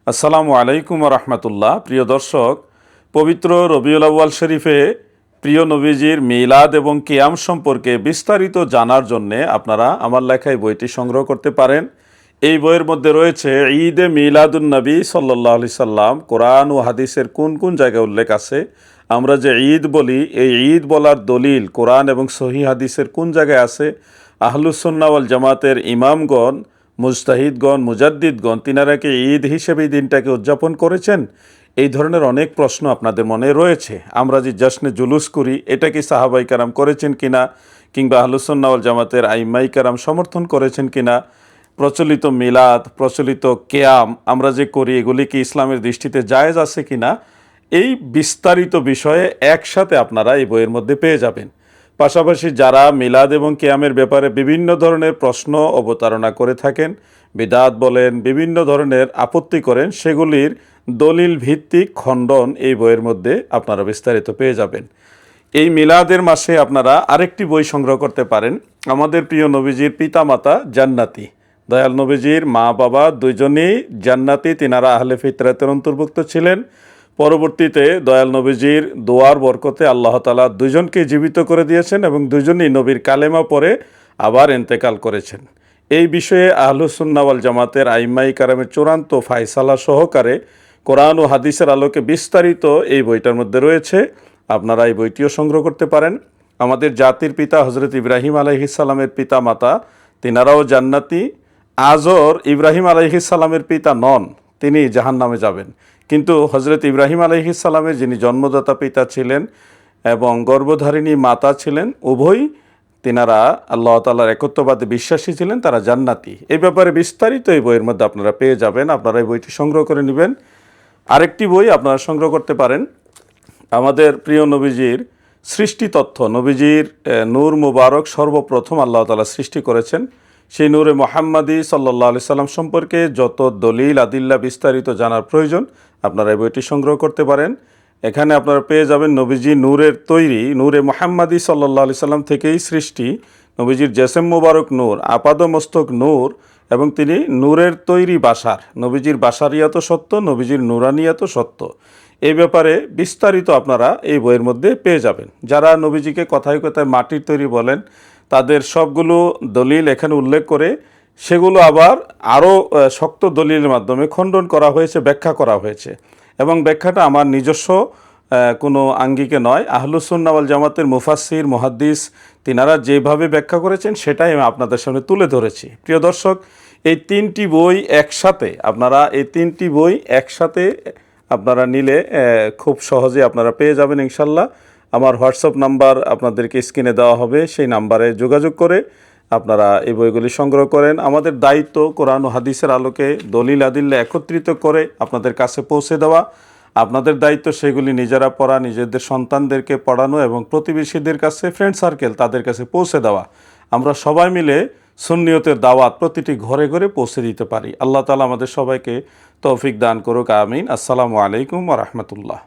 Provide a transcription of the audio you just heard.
আসসালামু আলাইকুম রহমতুল্লাহ। প্রিয় দর্শক, পবিত্র রবিউল আউয়াল শরীফে প্রিয় নবীজির মিলাদ এবং কিয়াম সম্পর্কে বিস্তারিত জানার জন্যে আপনারা আমার লেখায় বইটি সংগ্রহ করতে পারেন। এই বইয়ের মধ্যে রয়েছে ঈদে মিলাদুন নবী সাল্লাল্লাহু আলাইহি সাল্লাম, কোরআন ও হাদিসের কোন কোন জায়গায় উল্লেখ আছে, আমরা যে ঈদ বলি এই ঈদ বলার দলিল কোরআন এবং সহিহ হাদিসের কোন জায়গায় আছে, আহলুস সুন্নাহ ওয়াল জামাতের ইমামগণ, মুজতাহিদগণ, মুজাদ্দিদগণ তিনারা কি ঈদ হিসেবে এই দিনটাকে উদযাপন করেছেন? এই ধরনের অনেক প্রশ্ন আপনাদের মনে রয়েছে। আমরা যে জশ্নে জুলুস করি, এটা কি সাহাবাই কারাম করেছেন কিনা, কিংবা আহলুস সুন্নাহ ওয়াল জামাতের আইম্মাই কারাম সমর্থন করেছেন কিনা, প্রচলিত মিলাদ, প্রচলিত কেয়াম আমরা যে করি এগুলি কি ইসলামের দৃষ্টিতে জায়েজ আছে কিনা, এই বিস্তারিত বিষয়ে একসাথে আপনারা এই বইয়ের মধ্যে পেয়ে যাবেন। পাশাপাশি যারা মিলাদ এবং কিয়ামের ব্যাপারে বিভিন্ন ধরনের প্রশ্ন অবতারণা করে থাকেন, বিদআত বলেন, বিভিন্ন ধরনের আপত্তি করেন, সেগুলির দলিল ভিত্তিক খণ্ডন এই বইয়ের মধ্যে আপনারা বিস্তারিত পেয়ে যাবেন। এই মিলাদের মাসে আপনারা আরেকটি বই সংগ্রহ করতে পারেন, আমাদের প্রিয় নবীজির পিতামাতা জান্নাতি। দয়াল নবীজির মা বাবা দুইজনেই জান্নাতি, তিনারা আহলে ফিতরাতের অন্তর্ভুক্ত ছিলেন। পরবর্তীতে দয়াল নবীজির দোয়ার বরকতে আল্লাহ তাআলা দুইজনকে জীবিত করে দিয়েছেন এবং দুইজনই নবীর কালেমা পরে আবার ইন্তেকাল করেছেন। এই বিষয়ে আহলুস সুন্নাহ ওয়াল জামাতের আইম্মাই কারামের চূড়ান্ত ফায়সালা সহকারে কোরআন ও হাদিসের আলোকে বিস্তারিত এই বইটার মধ্যে রয়েছে। আপনারা এই বইটিও সংগ্রহ করতে পারেন। আমাদের জাতির পিতা হজরত ইব্রাহিম আলাইহিস সালামের পিতা মাতা তিনারাও জান্নাতি। আজর ইব্রাহিম আলাইহিস সালামের পিতা নন, তিনি জাহান্নামে যাবেন। কিন্তু হজরত ইব্রাহিম আলাইহিস সালামের যিনি জন্মদাতা পিতা ছিলেন এবং গর্ভধারিণী মাতা ছিলেন, উভয়ই তিনারা আল্লাহ তাআলার একত্ববাদে বিশ্বাসী ছিলেন, তারা জান্নাতি। এই ব্যাপারে বিস্তারিত এই বইয়ের মধ্যে আপনারা পেয়ে যাবেন। আপনারা এই বইটি সংগ্রহ করে নেবেন। আরেকটি বই আপনারা সংগ্রহ করতে পারেন, আমাদের প্রিয় নবীজির সৃষ্টি তথ্য। নবীজির নূর মুবারক সর্বপ্রথম আল্লাহ তাআলা সৃষ্টি করেছেন, সেই নূরে মুহাম্মাদি সাল্লাল্লাহু আলাইহি সাল্লাম সম্পর্কে যত দলিল আদিল্লা বিস্তারিত জানার প্রয়োজন আপনারা এই বইটি সংগ্রহ করতে পারেন। এখানে আপনারা পেয়ে যাবেন নবীজি নূরের তৈরি, নূরে মুহাম্মাদি সাল্লাল্লাহু আলাইহি সাল্লাম থেকেই সৃষ্টি, নবীজির জেসেম মুবারক নূর, আপাদমস্তক নূর, এবং তিনি নূরের তৈরি বাসার, নবীজির বাসারিয়াত সত্য, নবীজির নুরানিয়াত সত্য। এই ব্যাপারে বিস্তারিত আপনারা এই বইয়ের মধ্যে পেয়ে যাবেন। যারা নবীজিকে কথায় কথায় মাটির তৈরি বলেন, তাদের সবগুলো দলিল এখানে উল্লেখ করে সেগুলো আবার আরও শক্ত দলিলের মাধ্যমে খণ্ডন করা হয়েছে, ব্যাখ্যা করা হয়েছে। এবং ব্যাখ্যাটা আমার নিজস্ব কোনো আঙ্গিকে নয়, আহলুস সুন্নাহ ওয়াল জামাতের মুফাসসির, মুহাদ্দিস তিনারা যেভাবে ব্যাখ্যা করেছেন সেটাই আমি আপনাদের সামনে তুলে ধরেছি। প্রিয় দর্শক, এই তিনটি বই একসাথে আপনারা নিলে খুব সহজে আপনারা পেয়ে যাবেন ইনশাল্লাহ। আমার হোয়াটসঅ্যাপ নাম্বার আপনাদেরকে স্ক্রিনে দেওয়া হবে, সেই নাম্বারে যোগাযোগ করে আপনারা এই বইগুলি সংগ্রহ করেন। আমাদের দায়িত্ব কোরআন ও হাদিসের আলোকে দলিল আদিল্লা একত্রিত করে আপনাদের কাছে পৌঁছে দেওয়া। আপনাদের দায়িত্ব সেগুলি নিজেরা পড়া, নিজেদের সন্তানদেরকে পড়ানো এবং প্রতিবেশীদের কাছে, ফ্রেন্ড সার্কেল তাদের কাছে পৌঁছে দেওয়া। আমরা সবাই মিলে সুন্নিয়তের দাওয়াত প্রতিটি ঘরে ঘরে পৌঁছে দিতে পারি। আল্লাহ তাআলা আমাদের সবাইকে তৌফিক দান করুক, আমিন। আসসালামু আলাইকুম ওয়া রাহমাতুল্লাহ।